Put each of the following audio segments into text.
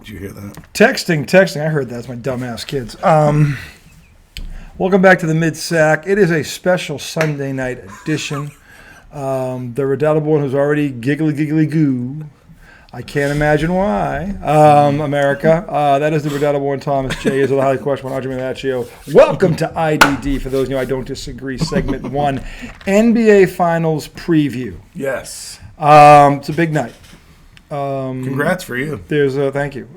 Did you hear that? Texting. I heard that. That's my dumbass kids. Welcome back to the Mid-Sack. It is a special Sunday night edition. The redoubtable one who's already giggly goo. I can't imagine why. America. That is the redoubtable one. Thomas J. is the highly questionable Audrey Manaccio. Welcome to IDD. For those of you I don't disagree, segment 1, NBA Finals preview. Yes. It's a big night. Congrats for you. Thank you.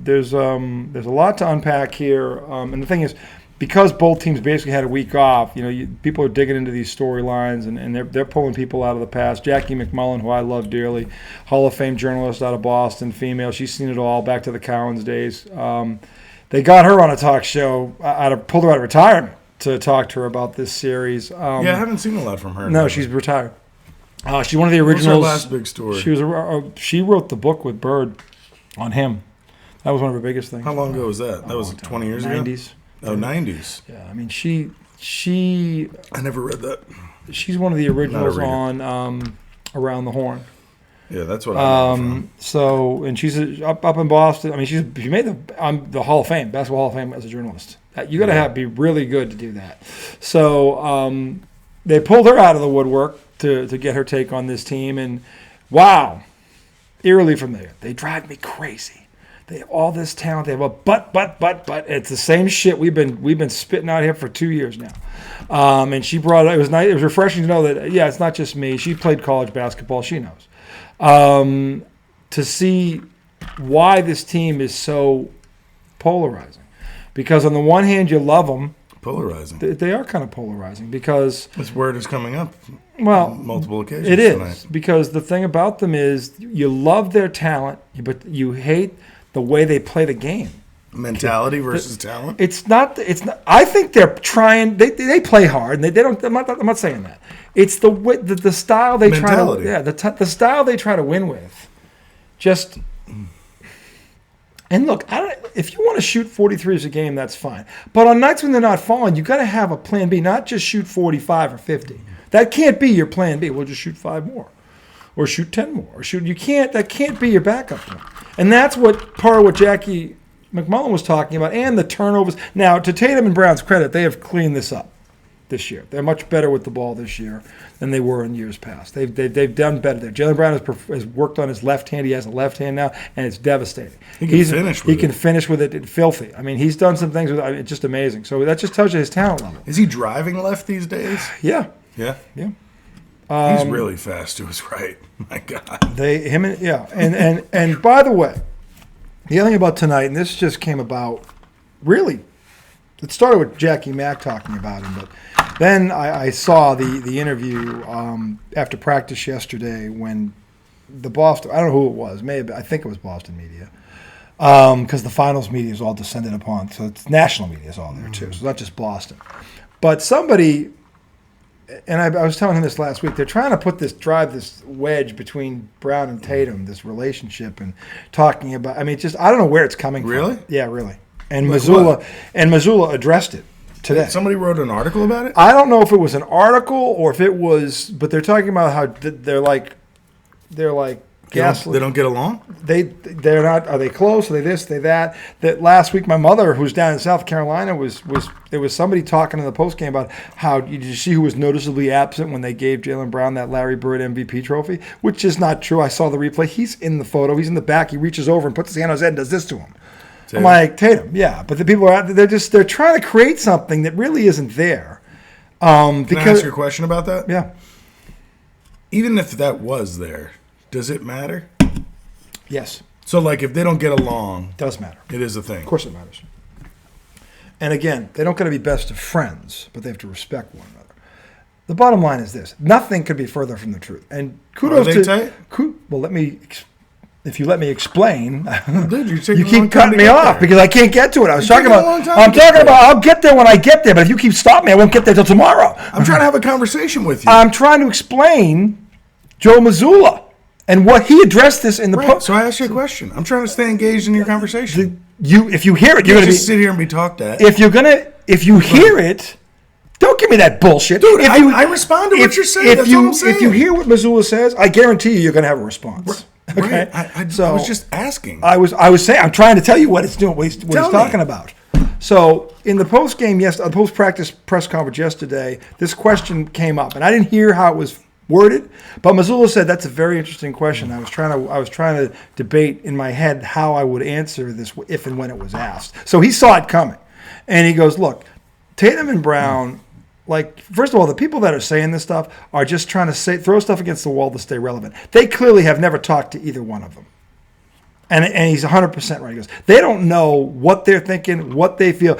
There's a lot to unpack here, and the thing is, because both teams basically had a week off, people are digging into these storylines, and they're pulling people out of the past. Jackie McMullen, who I love dearly, Hall of Fame journalist out of Boston, female. She's seen it all back to the Cowens days. They got her on a talk show, pulled her out of retirement to talk to her about this series. I haven't seen a lot from her. No, she's retired. She's one of the originals. What's her last big story? She wrote the book with Bird on him. That was one of her biggest things. How long ago was that? That was 20 years ago? 90s. Oh, 90s. Yeah, I mean, she. I never read that. She's one of the originals on Around the Horn. Yeah, that's what I know from. So, and she's up in Boston. I mean, she made the Hall of Fame, Basketball Hall of Fame as a journalist. You got to be really good to do that. So they pulled her out of the woodwork to get her take on this team, and wow, eerily familiar. They drive me crazy. They have all this talent. They have a but. It's the same shit we've been spitting out here for 2 years now. And she brought it. It was nice. It was refreshing to know that it's not just me. She played college basketball. She knows. To see why this team is so polarizing, because on the one hand you love them. Polarizing. They are kind of polarizing because this word is coming up. Well, on multiple occasions. It is tonight. Because the thing about them is you love their talent, but you hate the way they play the game. Mentality versus talent. It's not. I think they're trying. They play hard, and they don't. I'm not saying that. It's the style they Mentality. try to. The style they try to win with. Just. And look, if you want to shoot 43s a game, that's fine. But on nights when they're not falling, you got to have a plan B, not just shoot 45 or 50. That can't be your plan B. We'll just shoot 5 more, or shoot 10 more, or shoot. You can't. That can't be your backup plan. And that's part of what Jackie McMullen was talking about, and the turnovers. Now, to Tatum and Brown's credit, they have cleaned this up this year. They're much better with the ball this year than they were in years past. They've done better there. Jaylen Brown has worked on his left hand. He has a left hand now, and it's devastating. He can finish with it filthy. I mean, he's done some things with it. It's just amazing. So that just tells you his talent level. Is he driving left these days? Yeah. Yeah? Yeah. He's really fast to his right. My God. And by the way, the other thing about tonight, and this just came about, really, it started with Jackie Mack talking about him, but then I saw the interview after practice yesterday when the Boston, I don't know who it was, I think it was Boston media, because the finals media is all descended upon, so it's national media is all there too, so it's not just Boston. But somebody, and I was telling him this last week, they're trying to drive this wedge between Brown and Tatum, this relationship, and talking about, I mean, I don't know where it's coming from. Really? Yeah, really. And Mazzulla addressed it today. Somebody wrote an article about it? I don't know if it was an article or if it was, but they're talking about how they're like gasoline. They don't get along? They're not. Are they close? Are they this? Are they that? That last week, my mother, who's down in South Carolina, there was somebody talking in the post game about how did you see who was noticeably absent when they gave Jaylen Brown that Larry Bird MVP trophy, which is not true. I saw the replay. He's in the photo. He's in the back. He reaches over and puts his hand on his head and does this to him. Tatum. I'm like, Tatum, yeah. But the people are out there, they're trying to create something that really isn't there. Can I ask you a question about that? Yeah. Even if that was there, does it matter? Yes. So, if they don't get along, it does matter. It is a thing. Of course it matters. And again, they don't got to be best of friends, but they have to respect one another. The bottom line is this: nothing could be further from the truth. And kudos to. Tight? Well, if you let me explain, dude, you keep cutting me off because I can't get to it. I'm talking about. I'll get there when I get there, but if you keep stopping me, I won't get there till tomorrow. I'm trying to have a conversation with you. I'm trying to explain Joe Mazzulla and what he addressed this in the post. So I asked you a question. I'm trying to stay engaged in your conversation. If you hear it, you're going to sit here and be talked at. If you hear it, don't give me that bullshit, dude. I respond to what you're saying. That's all I'm saying. If you hear what Mazzulla says, I guarantee you're going to have a response. Okay, Right. I so was just asking. I was saying, I'm trying to tell you what it's doing, what he's talking about. So in the post practice press conference yesterday, this question came up, and I didn't hear how it was worded, but Mazzulla said that's a very interesting question. I was trying to debate in my head how I would answer this if and when it was asked. So he saw it coming, and he goes, "Look, Tatum and Brown." Like, first of all, the people that are saying this stuff are just trying to throw stuff against the wall to stay relevant. They clearly have never talked to either one of them. And he's 100% right. He goes, they don't know what they're thinking, what they feel.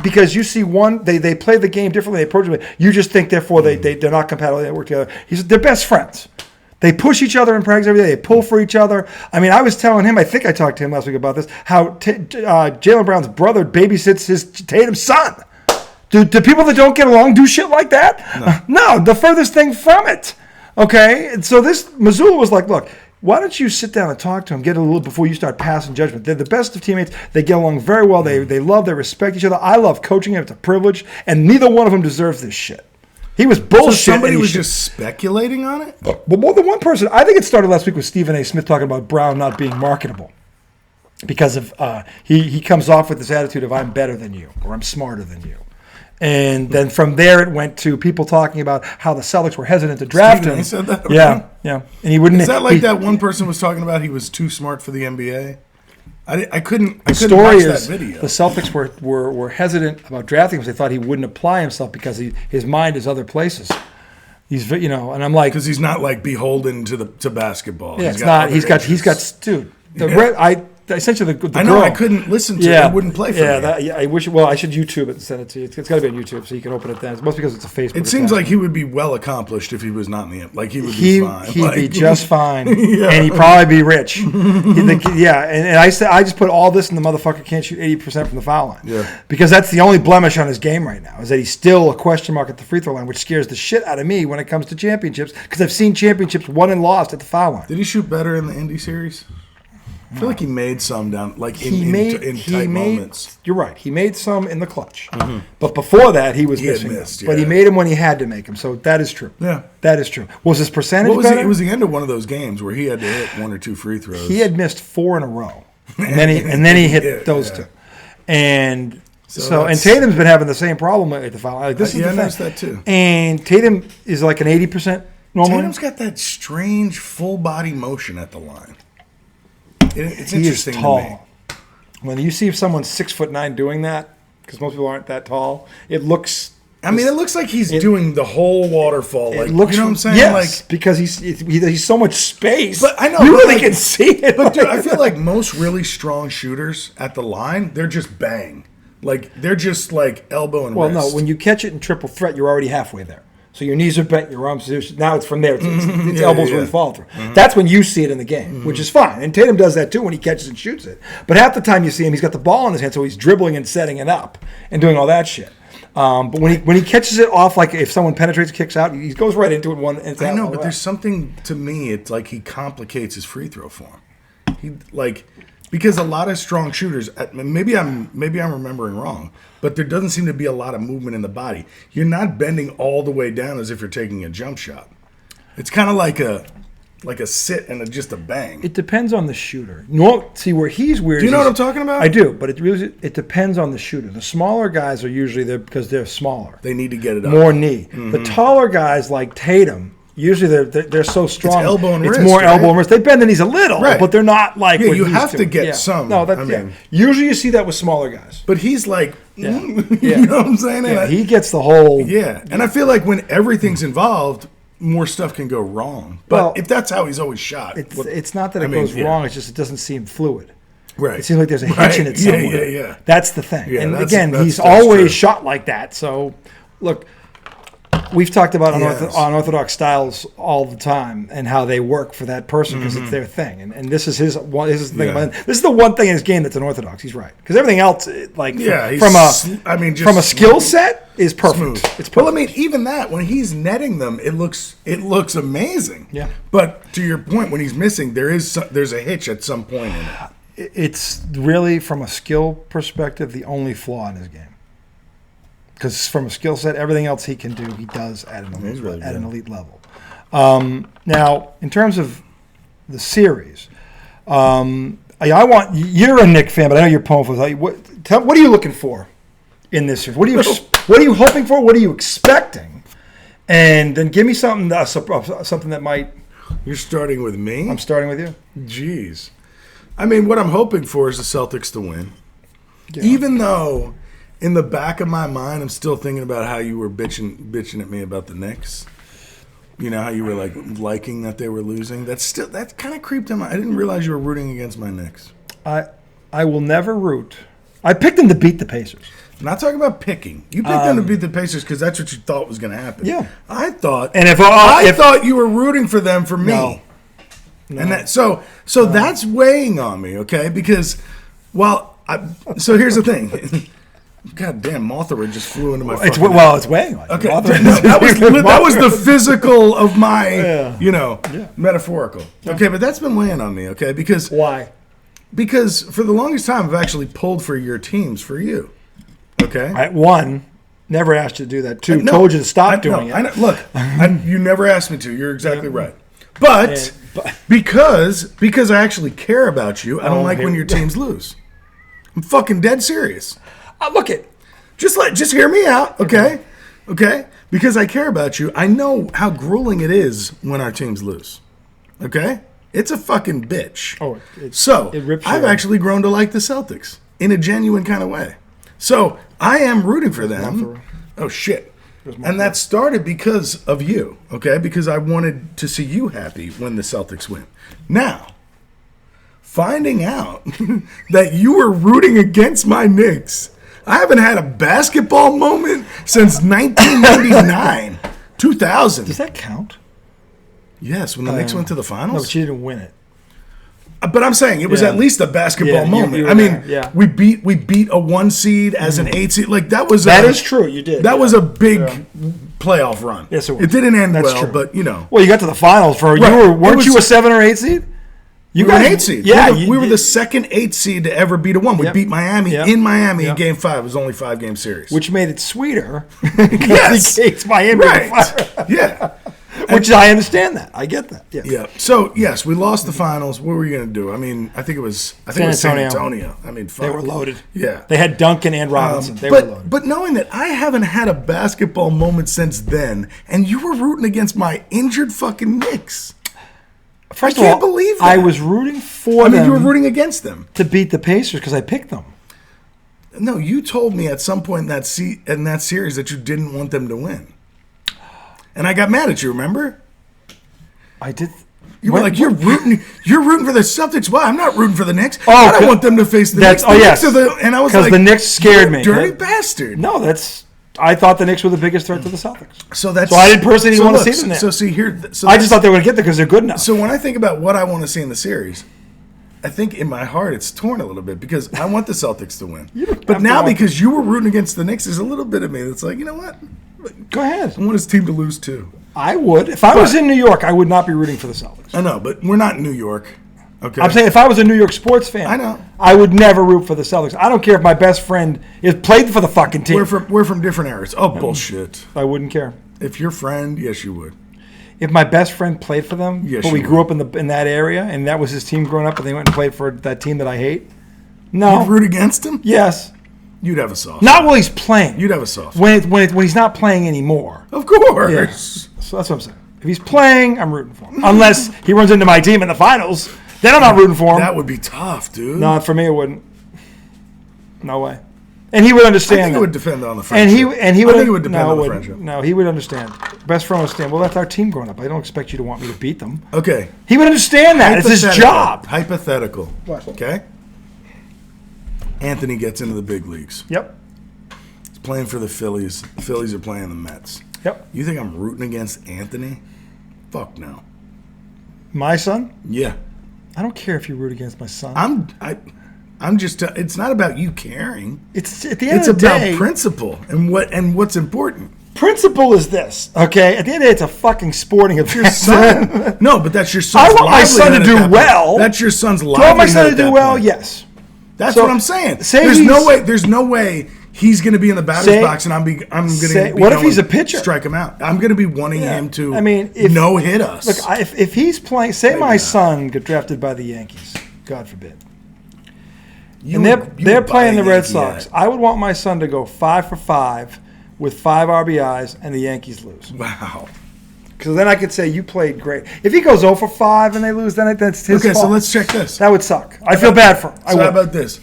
Because you see one, they play the game differently, they approach it. You just think, therefore, they're not compatible, they work together. They're best friends. They push each other in practice every day. They pull for each other. I mean, I was telling him, I think I talked to him last week about this, how Jaylen Brown's brother babysits his Tatum's son. Do people that don't get along do shit like that? No, the furthest thing from it. Okay? And so this, Mazzulla was like, look, why don't you sit down and talk to him, get a little before you start passing judgment. They're the best of teammates. They get along very well. They respect each other. I love coaching him. It's a privilege. And neither one of them deserves this shit. He was bullshit. So somebody was just speculating on it? Well, more than one person. I think it started last week with Stephen A. Smith talking about Brown not being marketable. Because of he comes off with this attitude of I'm better than you or I'm smarter than you. And then from there, it went to people talking about how the Celtics were hesitant to draft him. He said that? Yeah. And he wouldn't. Is that like that one person was talking about he was too smart for the NBA? I couldn't watch that video. The Celtics were hesitant about drafting him because they thought he wouldn't apply himself because his mind is other places. He's, and I'm like, because he's not like beholden to basketball. Yeah, it's not. He's got dude. Essentially, the I know girl, I couldn't listen to it. It wouldn't play for me. I wish. Well, I should YouTube it and send it to you. It's got to be on YouTube, so you can open it then. It's mostly because it's a Facebook. It seems like he would be well accomplished if he was not in the like he would be fine. He'd be just fine, and he'd probably be rich. And I said I just put all this, and the motherfucker can't shoot 80% from the foul line. Yeah, because that's the only blemish on his game right now is that he's still a question mark at the free throw line, which scares the shit out of me when it comes to championships because I've seen championships won and lost at the foul line. Did he shoot better in the Indy series? I feel like he made some down, like in tight moments. You're right. He made some in the clutch. Mm-hmm. But before that, he was missing them. But he made them when he had to make them. So that is true. Yeah. That is true. Was his percentage better? It was the end of one of those games where he had to hit one or two free throws. He had missed 4 in a row. And then he hit those two. And and Tatum's been having the same problem at the foul. Like, this is the thing. I noticed that too. And Tatum is like an 80% normally. Tatum's got that strange full body motion at the line. It's he interesting is tall. to me. When you see if someone's 6'9" doing that, because most people aren't that tall, it looks. I mean, it looks like he's doing the whole waterfall. Like, looks, you know what I'm saying? Yes, because he's so much space. But I know you really can see it. But dude, I feel like most really strong shooters at the line, they're just bang. Like they're just like elbow and wrist. Well, no, when you catch it in triple threat, you're already halfway there. So your knees are bent, your arms are now it's from there. It's elbows where you fall through. Mm-hmm. That's when you see it in the game, which is fine. And Tatum does that too when he catches and shoots it. But half the time you see him, he's got the ball in his hand, so he's dribbling and setting it up and doing all that shit. But when he catches it off, like if someone penetrates, kicks out, he goes right into it. I know, but there's something to me. It's like he complicates his free throw form. Because a lot of strong shooters, maybe I'm remembering wrong, but there doesn't seem to be a lot of movement in the body. You're not bending all the way down as if you're taking a jump shot. It's kind of like a sit and just a bang. It depends on the shooter. See where he's weird. Do you know what I'm talking about? I do, but it depends on the shooter. The smaller guys are usually there because they're smaller. They need to get it up. More knee. Mm-hmm. The taller guys like Tatum. Usually they're so strong. It's elbow and wrist. It's more elbow and wrist. They bend the knees a little, but they're not like. Yeah, you have to get some. No, usually you see that with smaller guys. But he's like, you know what I'm saying? Yeah, he gets the whole. Yeah, and I feel like when everything's involved, more stuff can go wrong. But if that's how he's always shot, it's not that it goes wrong. It's just it doesn't seem fluid. Right. It seems like there's a hitch in it somewhere. Yeah. That's the thing. Yeah, and again, he's always shot like that. So, look. We've talked about unorthodox styles all the time and how they work for that person because it's their thing. And this is his one. This is the thing about him. This is the one thing in his game that's unorthodox. He's right because everything else, from a skill set, is perfect. Smooth. It's perfect. Well, I mean, even that when he's netting them, it looks amazing. Yeah. But to your point, when he's missing, there's a hitch at some point in it. It's really from a skill perspective the only flaw in his game. Because from a skill set, everything else he can do, he does at an elite level. Now, in terms of the series. I want you're a Knicks fan, but I know you're pulling for. What are you looking for in this series? What are you hoping for? What are you expecting? And then give me something that might. You're starting with me? I'm starting with you. Jeez. I mean, what I'm hoping for is the Celtics to win. Yeah. Even though in the back of my mind, I'm still thinking about how you were bitching at me about the Knicks. You know, how you were liking that they were losing. That kind of creeped in my. I didn't realize you were rooting against my Knicks. I will never root. I picked them to beat the Pacers. I'm not talking about picking. You picked them to beat the Pacers because that's what you thought was going to happen. Yeah. I thought. And I thought you were rooting for them for me. No. And so that's weighing on me, okay? Because, so here's the thing. God damn, Mothra just flew into my it's fucking weighing on you. Okay, that was the physical of my, metaphorical. Yeah. Okay, but that's been weighing on me, okay? Because why? Because for the longest time, I've actually pulled for your teams for you, okay? One, never asked you to do that. Two, told you to stop doing it. Look, you never asked me to. You're exactly right. But because I actually care about you, I don't like when your teams lose. I'm fucking dead serious. Just hear me out, okay? Okay? Because I care about you. I know how grueling it is when our teams lose. Okay? It's a fucking bitch. I've actually grown to like the Celtics in a genuine kind of way. So I am rooting for them. Oh shit. And that started because of you, okay? Because I wanted to see you happy when the Celtics win. Now, finding out that you were rooting against my Knicks, I haven't had a basketball moment since 1999, 2000. Does that count? Yes, when the Knicks went to the finals. No, but you didn't win it. But I'm saying it was at least a basketball moment. We beat a 1 seed as an 8 seed. Like that is true. You did. That was a big playoff run. Yes, it was. It didn't end true. but you know. Well, you got to the finals weren't you a 7 or 8 seed? You got an 8 seed. Yeah, we were the second 8 seed to ever beat a 1. We beat Miami in Miami in Game 5. It was only a 5-game series, which made it sweeter because he kicked Miami. Right. Yeah. Which I understand that. I get that. Yeah. So, yes, we lost the finals. What were you going to do? I mean, I think it was San Antonio. I mean, fuck. They were loaded. Yeah. They had Duncan and Robinson. They were loaded. But knowing that I haven't had a basketball moment since then, and you were rooting against my injured fucking Knicks. First of all, believe that. I was rooting for them. You were rooting against them. To beat the Pacers because I picked them. No, you told me at some point in that series that you didn't want them to win. And I got mad at you, remember? I did. You were like, you're rooting for the Celtics. Well, I'm not rooting for the Knicks. I don't want them to face the Knicks. And I was like, because the Knicks scared me. Dirty bastard. No, I thought the Knicks were the biggest threat to the Celtics. So I didn't personally want to see them there. So see here. I just thought they were going to get there because they're good enough. So when I think about what I want to see in the series, I think in my heart it's torn a little bit because I want the Celtics to win. But now because you were rooting against the Knicks, there's a little bit of me that's like, you know what? Go ahead. I want his team to lose too. I would. If I was in New York, I would not be rooting for the Celtics. I know, but we're not in New York. Okay. I'm saying if I was a New York sports fan, I know, I would never root for the Celtics. I don't care if my best friend is played for the fucking team. We're from different eras. Oh, bullshit. I wouldn't care. If your friend, yes, you would. If my best friend played for them, yes, but we grew up in that area, and that was his team growing up, and they went and played for that team that I hate. No. You'd root against him? Yes. You'd have a soft. Not while he's playing. You'd have a soft. When he's not playing anymore. Of course. Yeah. So that's what I'm saying. If he's playing, I'm rooting for him. Unless he runs into my team in the finals, then I'm not rooting for him. That would be tough, dude. No, for me it wouldn't. No way. And he would understand. I think that. It would depend on the friendship. And he would. I think it would depend on the friendship. No, he would understand. Best friend would understand. Well, that's our team growing up. I don't expect you to want me to beat them. Okay. He would understand that. It's his job. Hypothetical. What? Okay. Anthony gets into the big leagues. Yep. He's playing for the Phillies. The Phillies are playing the Mets. Yep. You think I'm rooting against Anthony? Fuck no. My son? Yeah. I don't care if you root against my son. I'm just. It's not about you caring. It's at the end of the day. It's about principle and what's important. Principle is this, okay? At the end of the day, it's a fucking sporting event. Your son. No, but that's your son's. I want my son to do well. That's your son's livelihood. Do I want my son to do well? Yes. That's what I'm saying. There's no way he's going to be in the batter's box, and I'm going to. What if he's a pitcher? Strike him out. I'm going to be wanting him to. No hit us. Look, if he's playing, say my son got drafted by the Yankees, God forbid, and they're playing the Red Sox. I would want my son to go 5 for 5 with 5 RBIs, and the Yankees lose. Wow. Because then I could say you played great. If he goes 0 for 5 and they lose, then that's his fault. Okay, so let's check this. That would suck. I feel bad for him. So how about this?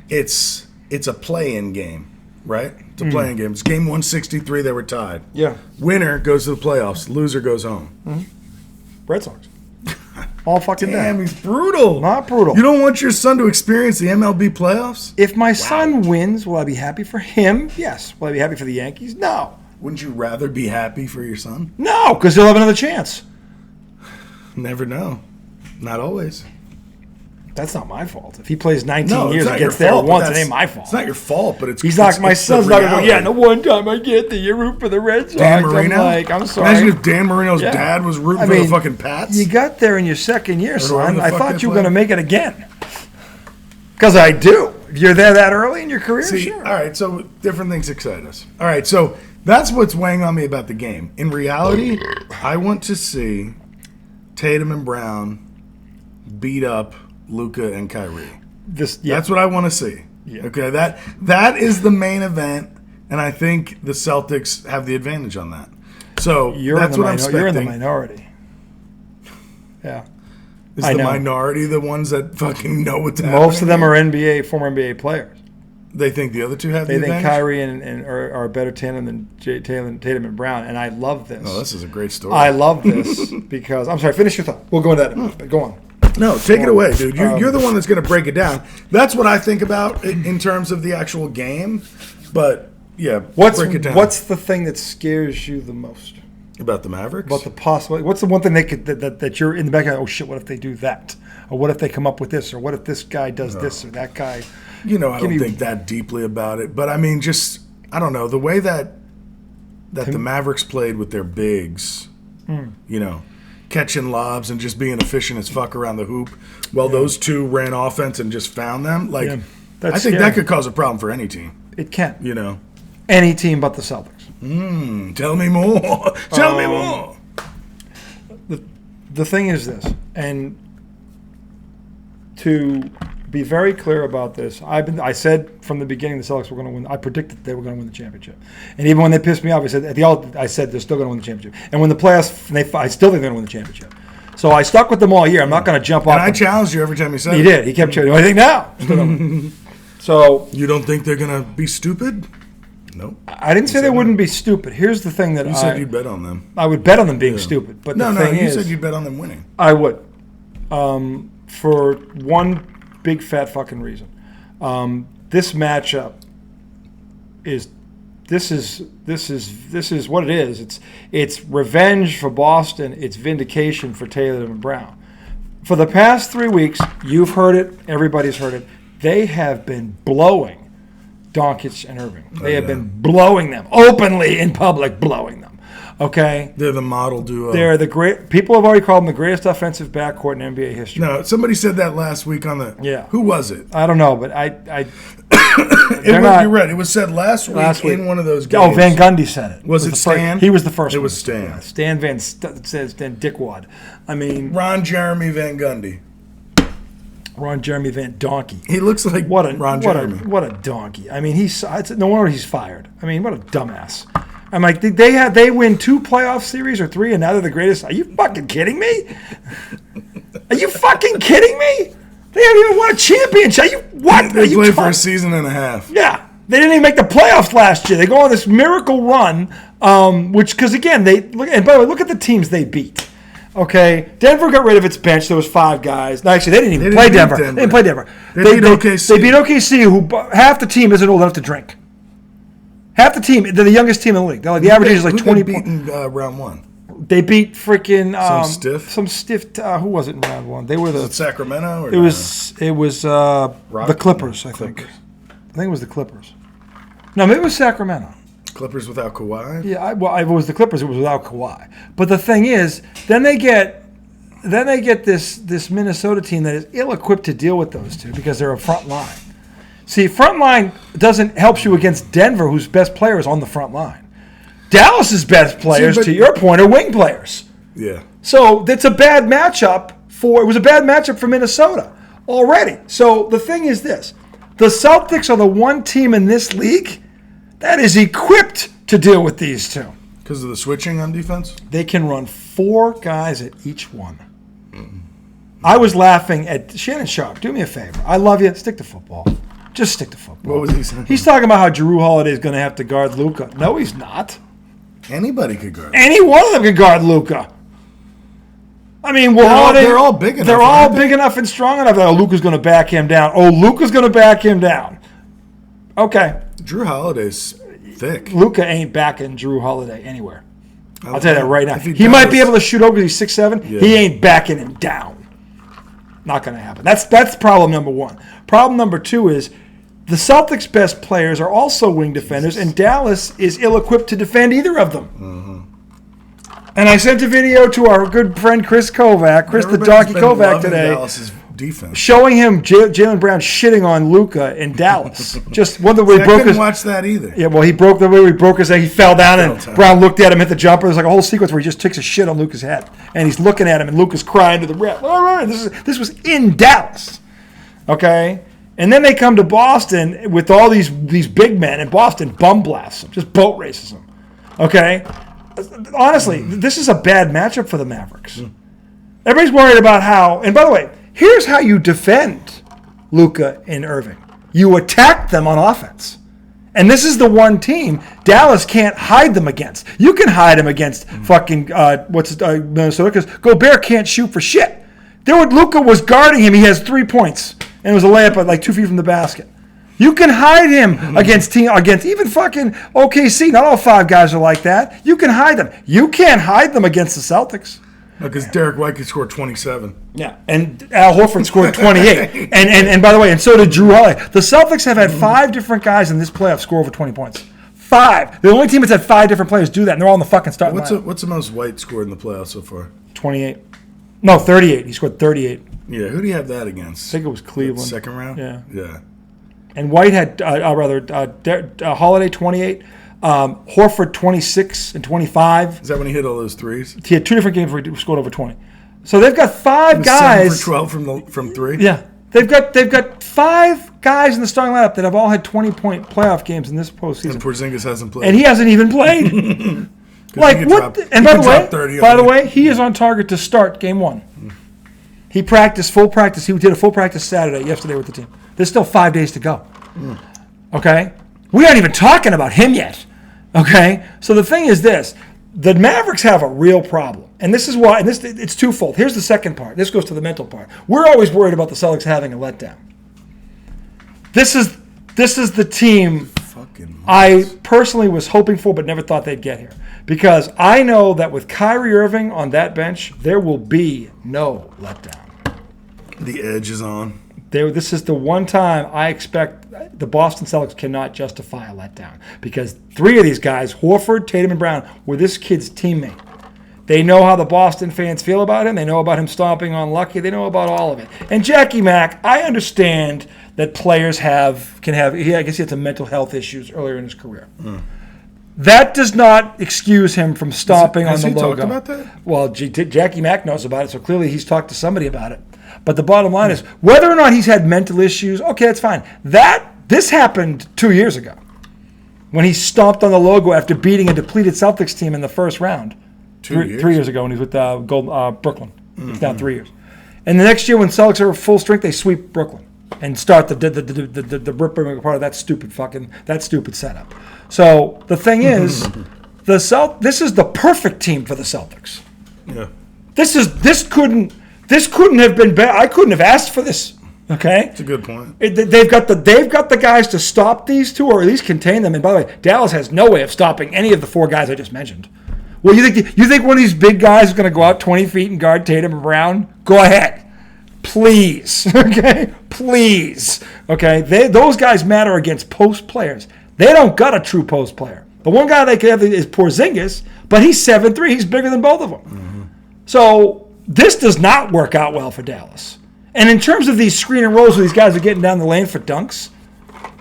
It's a play-in game, right? It's a play-in game. It's game 163. They were tied. Yeah. Winner goes to the playoffs. Loser goes home. Mm-hmm. Red Sox. All fucking Damn, he's brutal. Not brutal. You don't want your son to experience the MLB playoffs? If my son wins, will I be happy for him? Yes. Will I be happy for the Yankees? No. Wouldn't you rather be happy for your son? No, because he'll have another chance. Never know. Not always. That's not my fault. If he plays 19 years and gets there once, it ain't my fault. It's not your fault, but it's. He's not. My son's not going to go, yeah, the one time I get there, you root for the Red Sox. Dan Marino? I'm sorry. Imagine if Dan Marino's dad was rooting for the fucking Pats. You got there in your second year, son. I thought you were going to make it again. Because I do. If you're there that early in your career, sure. All right, so different things excite us. All right, so that's what's weighing on me about the game. In reality, I want to see Tatum and Brown beat up Luka and Kyrie. That's what I want to see. Yeah. Okay, that is the main event, and I think the Celtics have the advantage on that. So that's what I'm expecting. You're in the minority. Yeah. Is the minority the ones that fucking know what's happening? Most of them are former NBA players. They think the other two have the advantage? They think Kyrie and are a better tandem than Tatum and Brown, and I love this. Oh, this is a great story. I love this because – I'm sorry, finish your thought. We'll go into that in a minute, but go on. No, take it away, dude. You're the one that's going to break it down. That's what I think about in terms of the actual game. But, yeah, break it down. What's the thing that scares you the most? About the Mavericks? About the possibility. What's the one thing that you're in the back of, oh, shit, what if they do that? Or what if they come up with this? Or what if this guy does this or that guy? I don't think that deeply about it. But, I mean, just, I don't know. The way that the Mavericks played with their bigs, catching lobs and just being efficient as fuck around the hoop while those two ran offense and just found them. I think scary. That could cause a problem for any team. It can. Any team but the Celtics. Tell me more. Tell me more. The thing is this, and to be very clear about this, I said from the beginning the Celtics were going to win. I predicted they were going to win the championship. And even when they pissed me off, I said they're still going to win the championship. And when the playoffs, I still think they're going to win the championship. So I stuck with them all year. I'm not going to jump off. And I challenged you every time you said it. He did. He kept challenging. I think now. So you don't think they're going to be stupid? Nope. I didn't say they wouldn't be stupid. Here's the thing that you said you'd bet on them. I would bet on them being stupid. But you said you'd bet on them winning. I would. For one big fat fucking reason. This matchup is what it is. It's revenge for Boston. It's vindication for Taylor and Brown. For the past 3 weeks, you've heard it. Everybody's heard it. They have been blowing Doncic and Irving. They have been blowing them openly in public, blowing them. Okay, they're the model duo. They're the great. People have already called them the greatest offensive backcourt in NBA history. No, somebody said that last week on the. Yeah. Who was it? I don't know, but I you're right. It was said last week in one of those games. Oh, Van Gundy said it. Was it Stan? He was the first. It was Stan. Stan Dickwad. I mean, Ron Jeremy Van Gundy. Ron Jeremy Van Donkey. He looks like Ron Jeremy. What a donkey. I mean, no wonder he's fired. I mean, what a dumbass. I'm like, they win 2 playoff series or 3, and now they're the greatest. Are you fucking kidding me? Are you fucking kidding me? They haven't even won a championship. They played for a season and a half. Yeah. They didn't even make the playoffs last year. They go on this miracle run, because again, and by the way, look at the teams they beat. Okay, Denver got rid of its bench. There was 5 guys. No, actually, they didn't even play Denver. They didn't play Denver. They beat OKC. They beat OKC, who half the team isn't old enough to drink. Half the team, they're the youngest team in the league. They're like, the average age is like 20 points. They beat in round 1? They beat freaking some stiff. Who was it in round 1? They were was it Sacramento. Or it was the Clippers. I think it was the Clippers. No, maybe it was Sacramento. Clippers without Kawhi? Yeah, if it was the Clippers, it was without Kawhi. But the thing is, then they get this Minnesota team that is ill-equipped to deal with those two because they're a front line. See, front line doesn't help you against Denver, whose best player is on the front line. Dallas's best players, to your point, are wing players. Yeah. So it's a bad matchup it was a bad matchup for Minnesota already. So the thing is this. The Celtics are the one team in this league that is equipped to deal with these two. Because of the switching on defense? They can run 4 guys at each one. I was laughing at Shannon Sharp. Do me a favor. I love you. Stick to football. Just stick to football. What was he saying? He's talking about how Jrue Holiday is going to have to guard Luka. No, he's not. Anybody could guard. Any one of them can guard Luka. I mean, they're all big enough. They're all big enough and strong enough that Luka's going to back him down. Oh, Luka's going to back him down. Okay. Jrue Holiday's thick. Luka ain't backing Jrue Holiday anywhere. I'll tell you that right now. He might be able to shoot over because he's 6'7". Yeah. He ain't backing him down. Not going to happen. That's problem number 1. Problem number 2 is the Celtics' best players are also wing defenders, and Dallas is ill-equipped to defend either of them. Mm-hmm. And I sent a video to our good friend Chris Kovac, the Donkey Kovac today, Dallas's defense. showing him Jaylen Brown shitting on Luka in Dallas. Just one of the way he broke his. I couldn't watch that either. Yeah, well, he broke his leg. He fell down, and Brown looked at him, hit the jumper. There's like a whole sequence where he just takes a shit on Luka's head, and he's looking at him, and Luka's crying to the ref. All right, this was in Dallas, okay. And then they come to Boston with all these big men, and Boston bum blasts them, just boat races them, okay. Honestly, this is a bad matchup for the Mavericks. Everybody's worried about how, and by the way, here's how you defend Luka and Irving. You attack them on offense. And this is the one team Dallas can't hide them against. You can hide them against fucking Minnesota because Gobert can't shoot for shit. Luka was guarding him. He has 3 points, and it was a layup at like 2 feet from the basket. You can hide him against even fucking OKC. Not all 5 guys are like that. You can hide them. You can't hide them against the Celtics. Because Derek White could score 27. Yeah, and Al Horford scored 28. and by the way, and so did Jrue Holiday. The Celtics have had 5 different guys in this playoff score over 20 points. 5. The only team that's had 5 different players do that, and they're all in the fucking starting lineup. What's the most White scored in the playoffs so far? 28. No, 38. He scored 38. Yeah, who do you have that against? I think it was Cleveland. Second round? Yeah. Yeah. And White had, Holiday 28, Horford 26 and 25. Is that when he hit all those threes? He had 2 different games where he scored over 20. So they've got 5 guys. 7 for 12 from 3? Yeah. They've got 5 guys in the starting lineup that have all had 20-point playoff games in this postseason. And Porzingis hasn't played. And he hasn't even played. Like what? And by the way, he is on target to start game 1. He practiced full practice. He did a full practice yesterday with the team. There's still 5 days to go. Okay? We aren't even talking about him yet. Okay? So the thing is this. The Mavericks have a real problem. And this is why, and it's twofold. Here's the second part. This goes to the mental part. We're always worried about the Celtics having a letdown. This is the team I personally was hoping for but never thought they'd get here. Because I know that with Kyrie Irving on that bench, there will be no letdown. The edge is on. This is the one time I expect the Boston Celtics cannot justify a letdown because 3 of these guys, Horford, Tatum, and Brown, were this kid's teammate. They know how the Boston fans feel about him. They know about him stomping on Lucky. They know about all of it. And Jackie Mack, I understand that players can have. I guess he had some mental health issues earlier in his career. That does not excuse him from stomping on the logo. Has he talked about that? Well, Jackie Mack knows about it, so clearly he's talked to somebody about it. But the bottom line is, whether or not he's had mental issues, okay, that's fine. This happened 2 years ago when he stomped on the logo after beating a depleted Celtics team in the first round. 3 years ago when he was with Brooklyn. It's now 3 years. And the next year when Celtics are full strength, they sweep Brooklyn and start the ripping part of that stupid setup. So the thing is, this is the perfect team for the Celtics. Yeah. This couldn't have been bad. I couldn't have asked for this. Okay, it's a good point. They've got the guys to stop these 2, or at least contain them. And by the way, Dallas has no way of stopping any of the 4 guys I just mentioned. Well, you think one of these big guys is going to go out 20 feet and guard Tatum and Brown? Go ahead, please. Okay, please. Okay, those guys matter against post players. They don't got a true post player. The one guy they could have is Porzingis, but he's 7'3". He's bigger than both of them. Mm-hmm. So this does not work out well for Dallas. And in terms of these screen and rolls where these guys are getting down the lane for dunks,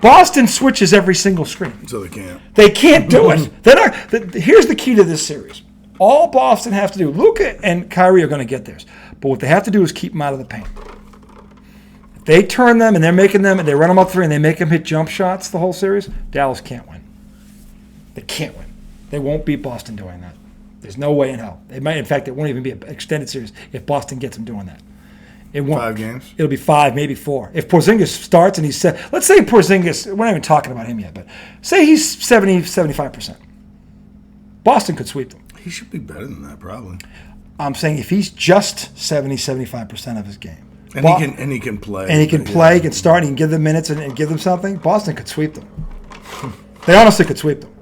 Boston switches every single screen. So they can't. They can't do it. They're not. Here's the key to this series. All Boston has to do, Luka and Kyrie are going to get theirs. But what they have to do is keep them out of the paint. If they turn them and they're making them and they run them up three and they make them hit jump shots the whole series, Dallas can't win. They can't win. They won't beat Boston doing that. There's no way in hell. They might, in fact, it won't even be an extended series if Boston gets them doing that. It won't. 5 games? It'll be 5, maybe 4. If Porzingis starts and he's set, let's say Porzingis, we're not even talking about him yet, but say he's 70-75%. Boston could sweep them. He should be better than that, probably. I'm saying if he's just 70-75% of his game. And he can play. And he can play, he can start, he can give them minutes and give them something, Boston could sweep them. They honestly could sweep them.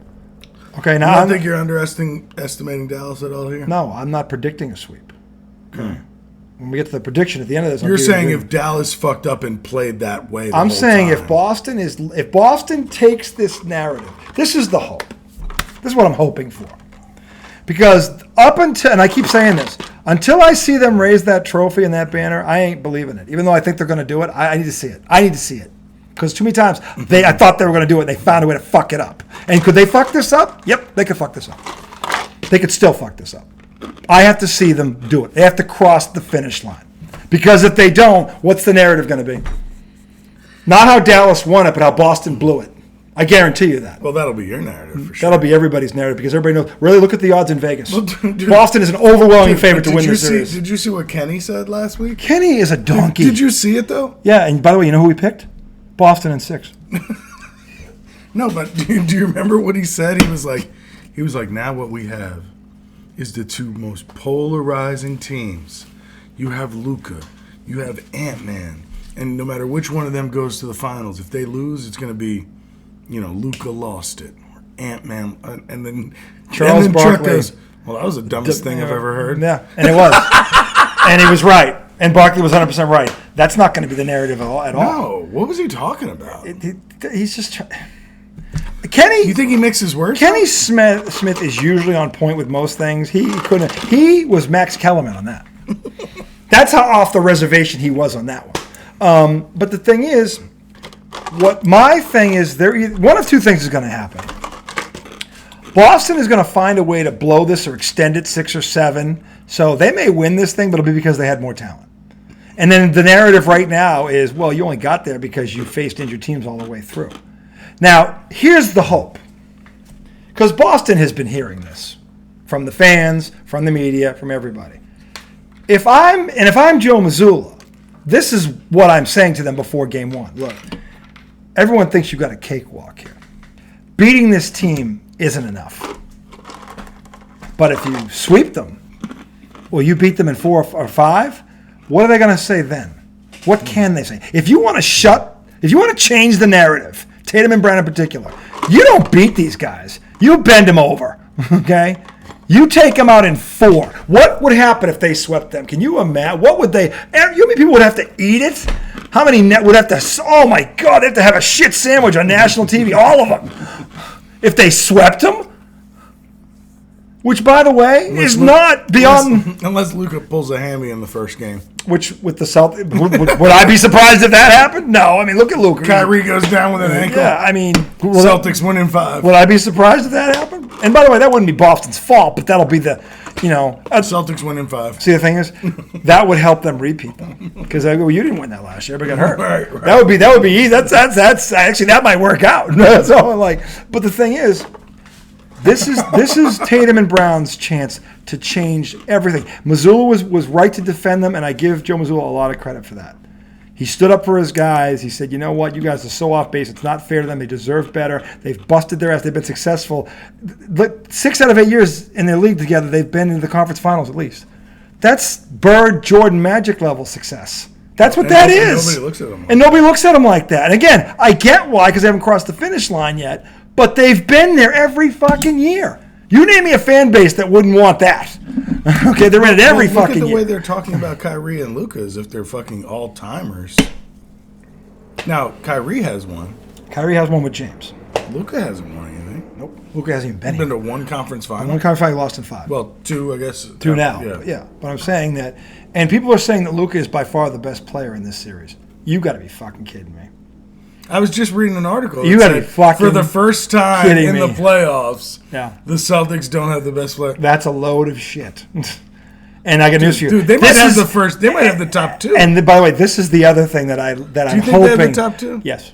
Okay, now I don't think you're underestimating Dallas at all here. No, I'm not predicting a sweep. Okay. When we get to the prediction at the end of this, you're saying if Dallas fucked up and played that way, I'm saying if Boston takes this narrative, this is the hope. This is what I'm hoping for. Because up until, and I keep saying this, until I see them raise that trophy and that banner, I ain't believing it. Even though I think they're going to do it, I need to see it. I need to see it. Because too many times I thought they were going to do it, they found a way to fuck it up. And could they fuck this up? Yep, they could fuck this up. They could still fuck this up. I have to see them do it. They have to cross the finish line. Because if they don't, what's the narrative going to be? Not how Dallas won it, but how Boston blew it. I guarantee you that. Well, that'll be your narrative for sure. That'll be everybody's narrative because everybody knows. Really, look at the odds in Vegas. Well, Boston is an overwhelming favorite to win this series. Did you see what Kenny said last week? Kenny is a donkey. Did you see it, though? Yeah, and by the way, you know who we picked? Boston in 6. No, but do you remember what he said? He was like, now what we have is the 2 most polarizing teams. You have Luka, you have Ant-Man, and no matter which one of them goes to the finals, if they lose, it's going to be, Luka lost it, or Ant-Man, and then Charles Barkley goes, well, that was the dumbest thing I've ever heard. Yeah, and it was. And he was right. And Barkley was 100% right. That's not going to be the narrative at all. No, what was he talking about? He's just Kenny. You think he mixes words? Kenny Smith is usually on point with most things. He was Max Kellerman on that. That's how off the reservation he was on that one. But the thing is, one of 2 things is going to happen. Boston is going to find a way to blow this or extend it 6 or 7. So they may win this thing, but it'll be because they had more talent. And then the narrative right now is, well, you only got there because you faced injured teams all the way through. Now, here's the hope. Because Boston has been hearing this from the fans, from the media, from everybody. If I'm Joe Mazzulla, this is what I'm saying to them before game 1. Look, everyone thinks you've got a cakewalk here. Beating this team isn't enough. But if you sweep them, well, you beat them in 4 or 5, what are they going to say then? What can they say? If you want to change the narrative, Tatum and Brown in particular, you don't beat these guys. You bend them over, okay? You take them out in 4. What would happen if they swept them? Can you imagine? What would they? You mean people would have to eat it? How many would have to? Oh my God! They have to have a shit sandwich on national TV. All of them. If they swept them. Which, by the way, is not beyond... Unless Luka pulls a hammy in the first game. Which, with the Celtics... would I be surprised if that happened? No. I mean, look at Luka. Kyrie goes down with an ankle. Yeah, I mean... Celtics win in 5. Would I be surprised if that happened? And by the way, that wouldn't be Boston's fault, but that'll be the... Celtics win in 5. See, the thing is, that would help them repeat them. Because I go, well, you didn't win that last year, but got hurt. Right. That would be easy. That's actually, that might work out. So, but the thing is... This is Tatum and Brown's chance to change everything. Mazzulla was right to defend them, and I give Joe Mazzulla a lot of credit for that. He stood up for his guys. He said, you know what, you guys are so off base. It's not fair to them. They deserve better. They've busted their ass. They've been successful. 6 out of 8 years in their league together, they've been in the conference finals at least. That's Bird, Jordan, Magic level success. That's what that is. Nobody looks at them. And nobody looks at them like that. And again, I get why, because they haven't crossed the finish line yet. But they've been there every fucking year. You name me a fan base that wouldn't want that. Okay, they're in it every fucking year. Look at the way they're talking about Kyrie and Luka as if they're fucking all-timers. Now, Kyrie has one. Kyrie has one with James. Luka hasn't won anything. Nope. Luka hasn't even been He's here. been to 1 conference final. 1 conference final, he lost in 5. Well, 2, I guess. 2 now. Yeah. But I'm saying that, and people are saying that Luka is by far the best player in this series. You got to be fucking kidding me. I was just reading an article. You gotta be fucking for the first time in me. the playoffs, Yeah. the Celtics don't have the best player. That's a load of shit. And I got news for you. Dude, they might have the first. They might have the top two. And by the way, this is the other thing that I'm hoping. Do you think they have the top two? Yes,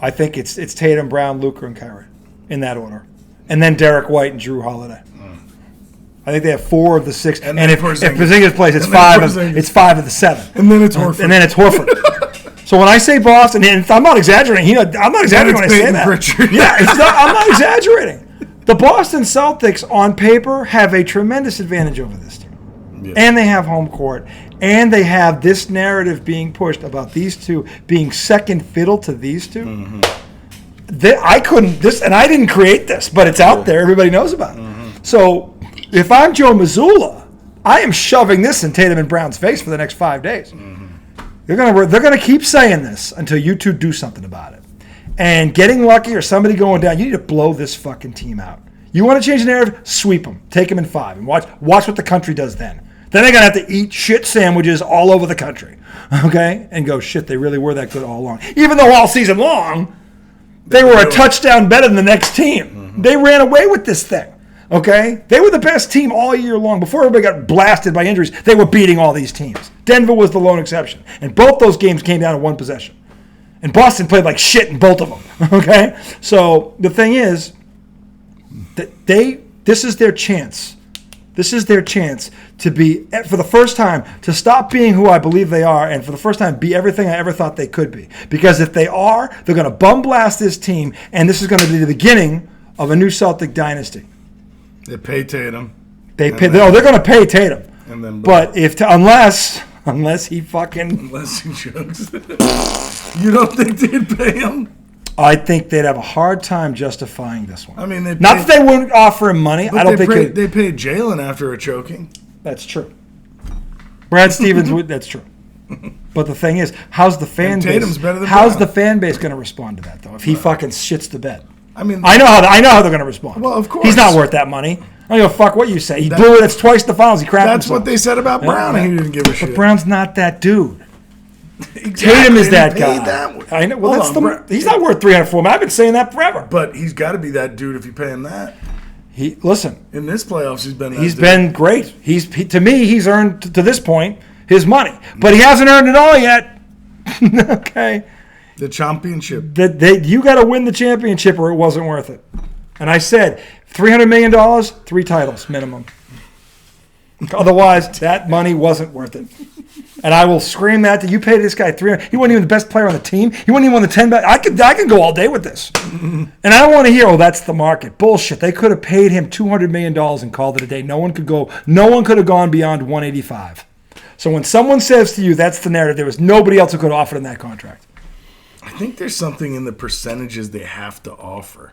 I think it's Tatum, Brown, Luka, and Kyrie in that order, and then Derek White and Drew Holiday. I think they have 4 of the 6. And if Porzingis plays, it's 5 of the 7. And then it's Horford. And then it's Horford. So when I say Boston, and I'm not exaggerating. I'm not exaggerating when I say that. Pritchard. Yeah, I'm not exaggerating. The Boston Celtics, on paper, have a tremendous advantage over this team. Yeah. And they have home court. And they have this narrative being pushed about these two being second fiddle to these two. Mm-hmm. And I didn't create this, but it's out there. Everybody knows about it. Mm-hmm. So if I'm Joe Mazzulla, I am shoving this in Tatum and Brown's face for the next 5 days. Mm-hmm. They're gonna keep saying this until you two do something about it. And getting lucky or somebody going down, you need to blow this fucking team out. You want to change the narrative? Sweep them. Take them in 5 and watch what the country does then. Then they're going to have to eat shit sandwiches all over the country. Okay? And go, shit, they really were that good all along. Even though all season long, they were a touchdown better than the next team. Mm-hmm. They ran away with this thing. Okay? They were the best team all year long. Before everybody got blasted by injuries, they were beating all these teams. Denver was the lone exception. And both those games came down to 1 possession. And Boston played like shit in both of them. Okay? So the thing is, that this is their chance. This is their chance to be, for the first time, to stop being who I believe they are, and for the first time, be everything I ever thought they could be. Because if they are, they're going to bum blast this team, and this is going to be the beginning of a new Celtic dynasty. They pay Tatum. They're going to pay Tatum. And then, but unless he chugs. You don't think they'd pay him? I think they'd have a hard time justifying this one. I mean, not that they wouldn't offer him money. I don't think they paid Jalen after a choking. That's true. Brad Stevens would. That's true. But the thing is, how's the fan base? Tatum's better than how's Brown. The fan base going to respond to that though? If he fucking shits the bed. I mean, I know how they're going to respond. Well, of course, he's not worth that money. I don't give a fuck what you say. He blew it. It's twice the finals. He crapped That's himself. what they said about Brown, and he didn't give a shit. But Brown's not that dude. Exactly. Tatum is that guy. I know. Well, he's not worth $304 million. I've been saying that forever. But he's got to be that dude if you pay him that. Listen. In this playoffs, he's been great. To me, he's earned to this point his money, but he hasn't earned it all yet. Okay. The championship. You got to win the championship, or it wasn't worth it. And I said $300 million, 3 titles minimum. Otherwise, that money wasn't worth it. And I will scream that you paid this guy $300. He wasn't even the best player on the team. He wasn't even one of the 10 best. I can go all day with this. And I don't want to hear, that's the market. Bullshit. They could have paid him $200 million and called it a day. No one could have gone beyond 185. So when someone says to you, that's the narrative, there was nobody else who could have offered him that contract. I think there's something in the percentages they have to offer.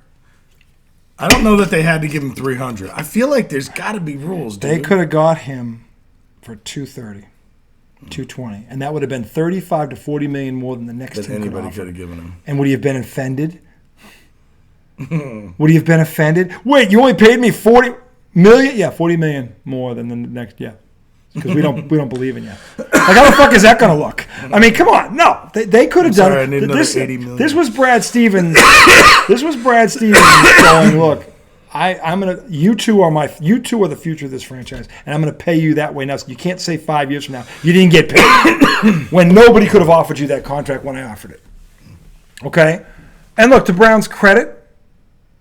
I don't know that they had to give him 300. I feel like there's got to be rules, dude. They could have got him for 230. 220, and that would have been 35 to 40 million more than the next team anybody could have given him. And would he have been offended? Would he have been offended? Wait, you only paid me 40 million? Yeah, 40 million more than the next. Yeah, because we don't believe in you. Like, how the fuck is that going to look? I mean, come on, no, they could have done. I need another 80 million. This was Brad Stevens. Going, look. I'm gonna. You two are the future of this franchise, and I'm gonna pay you that way now. So you can't say 5 years from now you didn't get paid when nobody could have offered you that contract when I offered it. Okay, and look, to Brown's credit,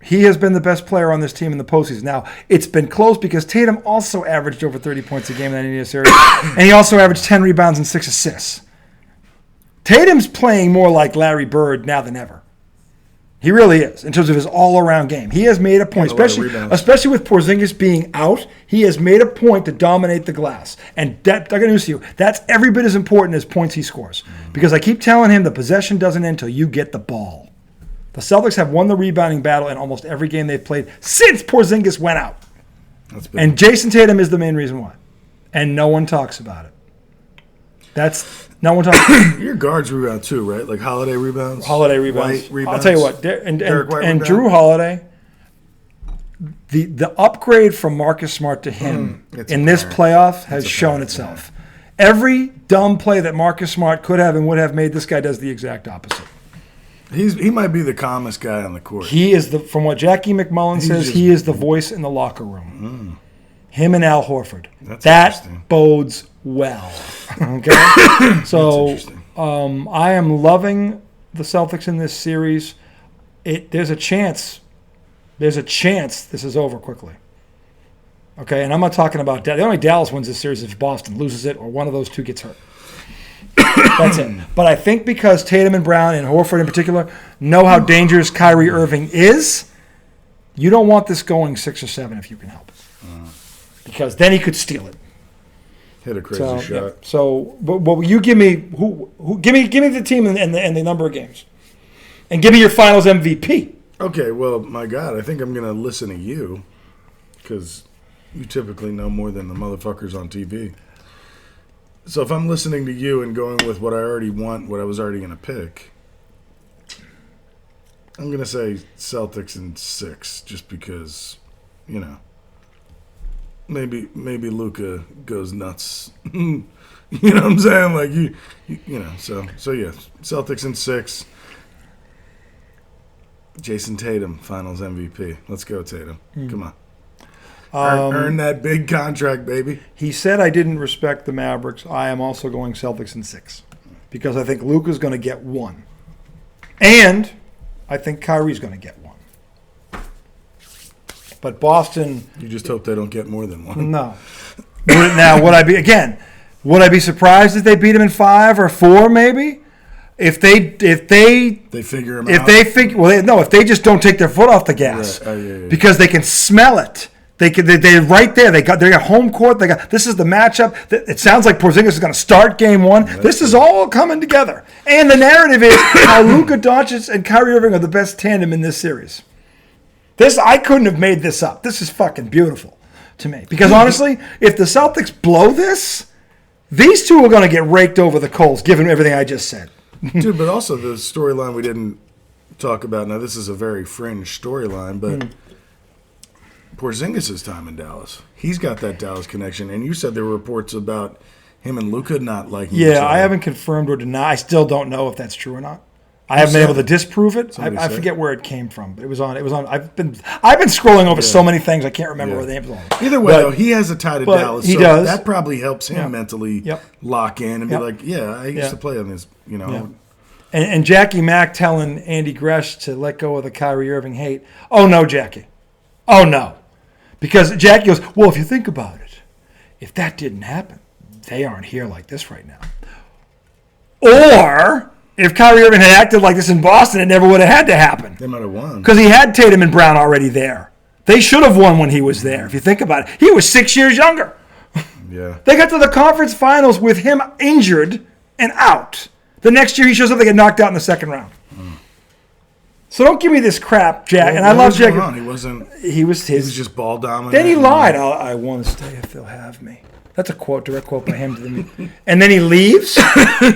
he has been the best player on this team in the postseason. Now it's been close because Tatum also averaged over 30 points a game in that Indiana series, and he also averaged 10 rebounds and 6 assists. Tatum's playing more like Larry Bird now than ever. He really is, in terms of his all-around game. He has made a point, especially with Porzingis being out, he has made a point to dominate the glass. And I got news to you, that's every bit as important as points he scores. Because I keep telling him the possession doesn't end until you get the ball. The Celtics have won the rebounding battle in almost every game they've played since Porzingis went out. And Jason Tatum is the main reason why. And no one talks about it. No one talks. Your guards rebound too, right? Like Holiday rebounds. White rebounds. I'll tell you what, and Drew Holiday, the upgrade from Marcus Smart to him in this playoff has shown itself. Every dumb play that Marcus Smart could have and would have made, this guy does the exact opposite. He might be the calmest guy on the court. He is from what Jackie McMullen says, he is the voice in the locker room. Him and Al Horford. That bodes well. Okay, so I am loving the Celtics in this series. There's a chance this is over quickly. Okay, and I'm not talking about the only Dallas wins this series if Boston loses it or one of those two gets hurt. That's it. But I think because Tatum and Brown and Horford in particular know how dangerous Kyrie Irving is, you don't want this going 6 or 7 if you can help it. Because then he could steal it. Hit a crazy shot. Yeah. So, but you give me give me the team and the number of games, and give me your Finals MVP. Okay. Well, my God, I think I'm gonna listen to you because you typically know more than the motherfuckers on TV. So if I'm listening to you and going with what I already want, what I was already gonna pick, I'm gonna say Celtics in 6, just because, maybe Luka goes nuts. You know what I'm saying? Like So yeah, Celtics in 6. Jason Tatum, Finals MVP. Let's go, Tatum. Come on. Earn that big contract, baby. He said I didn't respect the Mavericks. I am also going Celtics in 6 because I think Luka's going to get 1. And I think Kyrie's going to get 1. But Boston... You just hope they don't get more than 1. No. Now, would I be surprised if they beat them in 5 or 4 maybe? If they figure them out. If they just don't take their foot off the gas. Yeah. Because they can smell it. They're right there. They got home court. This is the matchup. It sounds like Porzingis is going to start game 1. This is all coming together. And the narrative is how Luka Doncic and Kyrie Irving are the best tandem in this series. I couldn't have made this up. This is fucking beautiful to me. Because honestly, if the Celtics blow this, these two are going to get raked over the coals, given everything I just said. Dude, but also the storyline we didn't talk about. Now, this is a very fringe storyline, but Porzingis' time in Dallas. He's got that Dallas connection. And you said there were reports about him and Luka not liking each other. I haven't confirmed or denied. I still don't know if that's true or not. I haven't been able to disprove it. I forget where it came from, but it was on. I've been scrolling over so many things I can't remember where the names are. Either way, though, he has a tie to Dallas. He does. That probably helps him mentally lock in and be like, I used to play on this, And Jackie Mack telling Andy Gresh to let go of the Kyrie Irving hate. Oh no, Jackie. Oh no, because Jackie goes, well, if you think about it, if that didn't happen, they aren't here like this right now. Or if Kyrie Irving had acted like this in Boston, it never would have had to happen. They might have won. Because he had Tatum and Brown already there. They should have won when he was there, if you think about it. He was 6 years younger. Yeah. They got to the conference finals with him injured and out. The next year he shows up, they get knocked out in the second round. So don't give me this crap, Jack. And I love Jack. He was just ball dominant. Then he lied. I want to stay if they'll have me. That's a direct quote by him to me. And then he leaves.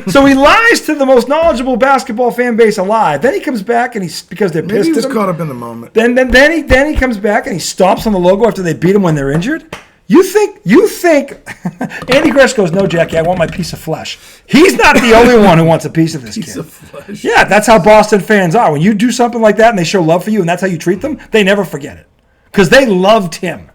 So he lies to the most knowledgeable basketball fan base alive. Then he comes back and because they're pissed at him. Maybe he was caught up in the moment. Then he comes back and he stomps on the logo after they beat him when they're injured. You think Andy Gresh goes, no, Jackie, I want my piece of flesh. He's not the only one who wants a piece of this piece kid. Of flesh. Yeah, that's how Boston fans are. When you do something like that and they show love for you and that's how you treat them, they never forget it. Because they loved him.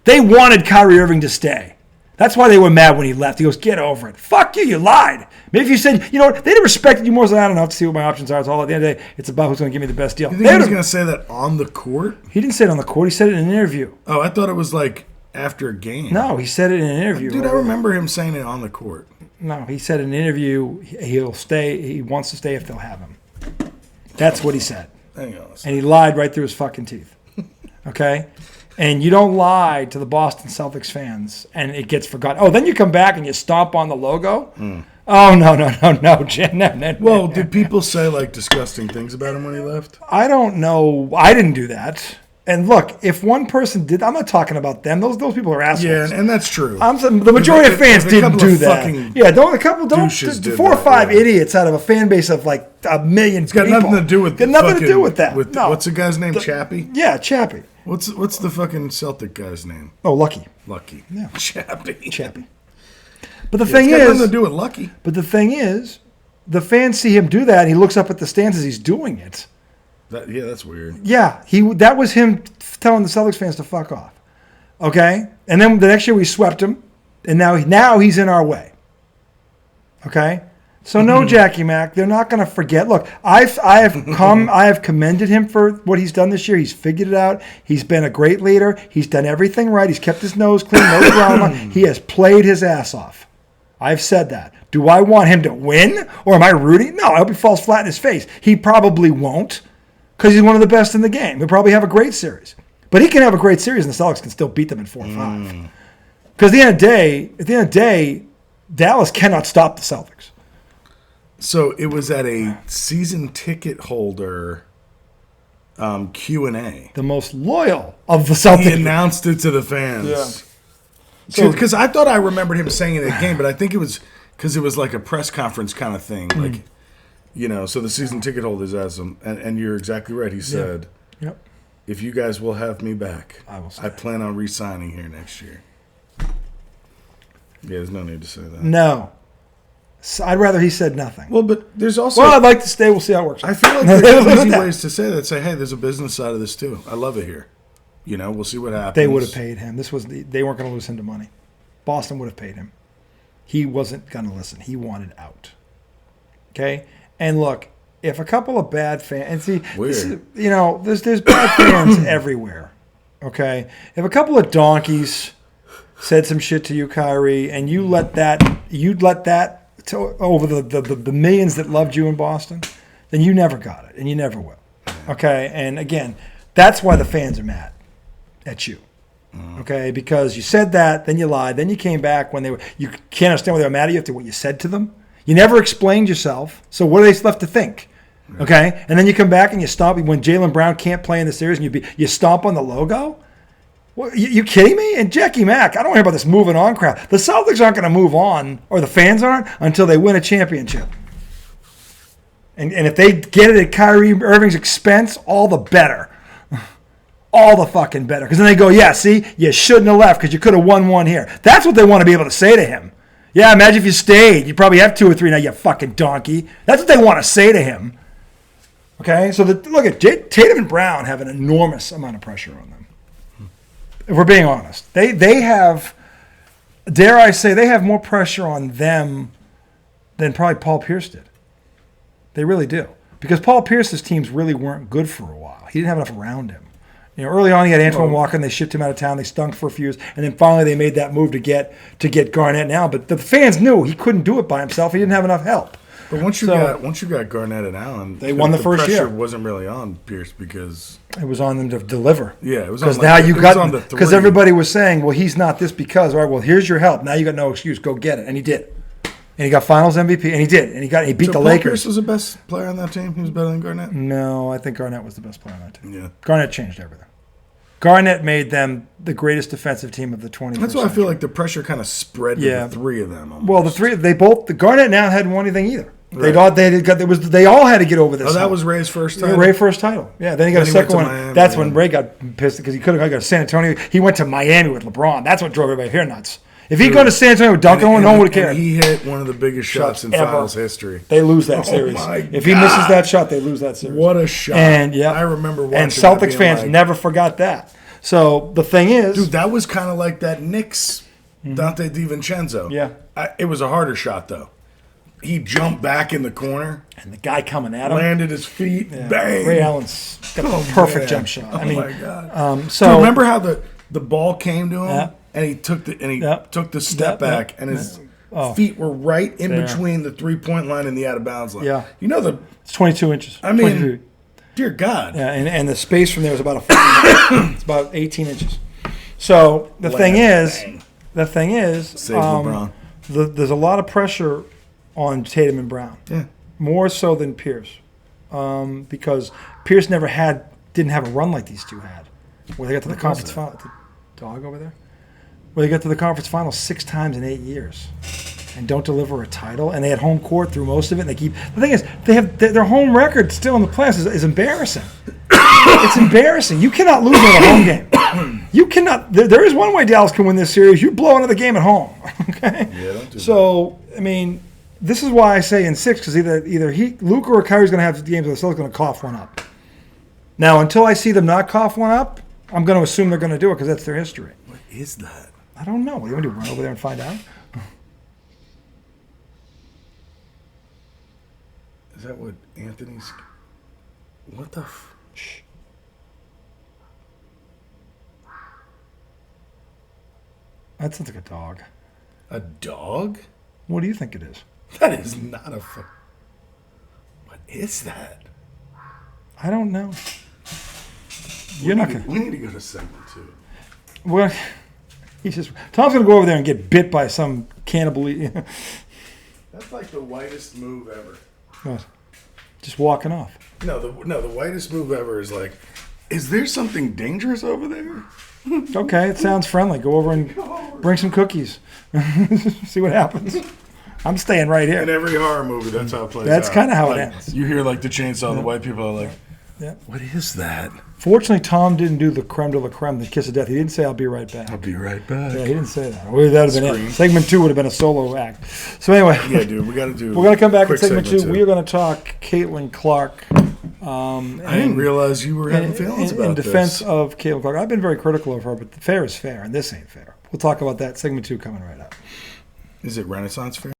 They wanted Kyrie Irving to stay. That's why they were mad when he left. He goes, get over it. Fuck you, you lied. Maybe if you said, they'd have respected you more. So I don't know, have to see what my options are. It's all at the end of the day, it's about who's going to give me the best deal. You think he was going to say that on the court? He didn't say it on the court. He said it in an interview. Oh, I thought it was like after a game. No, he said it in an interview. Dude, I remember him saying it on the court. No, he said in an interview he'll stay. He wants to stay if they'll have him. That's what he said. And he lied right through his fucking teeth. Okay? And you don't lie to the Boston Celtics fans, and it gets forgotten. Oh, then you come back and you stomp on the logo? Oh, no, Jen. No. Well, did people say, like, disgusting things about him when he left? I don't know. I didn't do that. And look, if one person did, I'm not talking about them. Those people are assholes. Yeah, and that's true. The majority of fans didn't do that. Yeah, don't 4 or 5 idiots out of a fan base of like a million people. It's got nothing to do with that. No. What's the guy's name? Chappie? Yeah, Chappie. What's the fucking Celtic guy's name? Oh, Lucky. Yeah. Chappie. But the thing is, it's got nothing to do with Lucky. But the thing is, the fans see him do that, and he looks up at the stands as he's doing it. That's weird. Yeah, that was him telling the Celtics fans to fuck off. Okay? And then the next year we swept him, and now he's in our way. Okay? So no, Jackie Mack, they're not going to forget. Look, I have commended him for what he's done this year. He's figured it out. He's been a great leader. He's done everything right. He's kept his nose clean, no drama. He has played his ass off. I've said that. Do I want him to win, or am I rooting? No, I hope he falls flat in his face. He probably won't, because he's one of the best in the game. He'll probably have a great series. But he can have a great series, and the Celtics can still beat them in 4 or 5. Because at the end of the day, Dallas cannot stop the Celtics. So it was at a season ticket holder Q&A. The most loyal of the Celtics. He announced it to the fans. Yeah. Because I thought I remembered him saying it at the game, but I think it was because it was like a press conference kind of thing. Like, so the season ticket holders asked him, and you're exactly right. He said, Yep. If you guys will have me back, I plan on re-signing here next year. Yeah, there's no need to say that. No. So I'd rather he said nothing. Well, but there's also... I'd like to stay. We'll see how it works. I feel like there's easy ways to say that. Say, hey, there's a business side of this too. I love it here. We'll see what happens. They would have paid him. They weren't going to lose him to money. Boston would have paid him. He wasn't going to listen. He wanted out. Okay? And look, if a couple of bad fans... And see, there's bad fans everywhere. Okay? If a couple of donkeys said some shit to you, Kyrie, and you'd let that over the millions that loved you in Boston, then you never got it, and you never will. Okay? And again, that's why the fans are mad at you. Okay? Because you said that, then you lied, then you came back when you can't understand why they were mad at you after what you said to them. You never explained yourself, so what are they left to think? Okay? And then you come back and you stomp when Jaylen Brown can't play in the series and you stomp on the logo? What, you kidding me? And Jackie Mack, I don't hear about this moving on crap. The Celtics aren't going to move on, or the fans aren't, until they win a championship. And if they get it at Kyrie Irving's expense, all the better. All the fucking better. Because then they go, yeah, see, you shouldn't have left because you could have won one here. That's what they want to be able to say to him. Yeah, imagine if you stayed. You'd probably have 2 or 3 now, you fucking donkey. That's what they want to say to him. Okay? So look at Tatum and Brown have an enormous amount of pressure on them. If we're being honest. They have, dare I say, they have more pressure on them than probably Paul Pierce did. They really do. Because Paul Pierce's teams really weren't good for a while. He didn't have enough around him. Early on he had Antoine Walker and they shipped him out of town. They stunk for a few years. And then finally they made that move to get Garnett now. But the fans knew he couldn't do it by himself. He didn't have enough help. But once you got Garnett and Allen, they won the first year. The pressure wasn't really on Pierce because it was on them to deliver. Yeah, it was because on now you got because everybody was saying, well, he's not this because all right, well, here's your help. Now you got no excuse. Go get it, and he did. And he got Finals MVP, and he did, and he beat the Lakers. Pierce was the best player on that team. He was better than Garnett. No, I think Garnett was the best player on that team. Yeah, Garnett changed everything. Garnett made them the greatest defensive team of the 21st That's why I feel like the pressure kind of spread to the 3 of them. Almost. Well, the Garnett and Allen hadn't won anything either. Right. They all had to get over this. Oh, that was Ray's first title. Ray's first title. Yeah, then he got a second one. Miami, that's when Ray got pissed because he could have got San Antonio. He went to Miami with LeBron. That's what drove everybody here nuts. If he'd gone to San Antonio with Duncan, no one would have cared. He hit one of the biggest shots in Finals history. They lose that series. If he misses that shot, they lose that series. What a shot! And I remember watching. And Celtics fans never forgot that. So the thing is, dude, that was kind of like that Knicks Dante DiVincenzo. Yeah, it was a harder shot though. He jumped back in the corner, and the guy coming at him landed his feet. Yeah. Bang! Ray Allen's got a perfect jump shot. Oh my god! So do you remember how the ball came to him and he took the step back and his feet were right in between the 3-point line and the out of bounds line. Yeah, it's 22 inches. I mean, dear God. Yeah, and the space from there is about a foot. It's about 18 inches. So the thing is, Save LeBron. There's a lot of pressure on Tatum and Brown. Yeah. More so than Pierce. Because Pierce didn't have a run like these two had. Where they got to the conference final. The dog over there? Where they got to the conference final 6 times in 8 years. And don't deliver a title. And they had home court through most of it. And the thing is, they have their home record still in the playoffs is embarrassing. It's embarrassing. You cannot lose in a home game. You cannot. There is one way Dallas can win this series. You blow another game at home. Okay? Yeah, don't do so, that. I mean, This is why I say in 6, because either Luka or Kyrie's going to have games where they're still going to cough one up. Now, until I see them not cough one up, I'm going to assume they're going to do it because that's their history. What is that? I don't know. You want to run over there and find out? Is that what Anthony's? What the? Shh. That sounds like a dog. A dog? What do you think it is? That is not a. What is that? I don't know. You're not going to. We need to go to segment 2. Well, Tom's going to go over there and get bit by some cannibal. That's like the whitest move ever. What? Just walking off. No, the whitest move ever is like, is there something dangerous over there? Okay, it sounds friendly. Go over and bring some cookies. See what happens. I'm staying right In here. every horror movie, that's how it plays That's out. kind of how Like, it ends. You hear like the chainsaw, and the white people are like, Yeah. what is that? Fortunately, Tom didn't do the creme de la creme, the kiss of death. He didn't say, "I'll be right back." I'll be right back. Yeah, he didn't say that. Well, that would have been Scream. it. Segment 2 would have been a solo act. So anyway, Yeah, dude, we got to do. we're going to come back in quick segment 2. 2. We are going to talk Caitlin Clark. I didn't realize you were having feelings about in defense this. of Caitlin Clark. I've been very critical of her, but fair is fair, and this ain't fair. We'll talk about that. Segment 2 coming right up. Is it Renaissance Fair?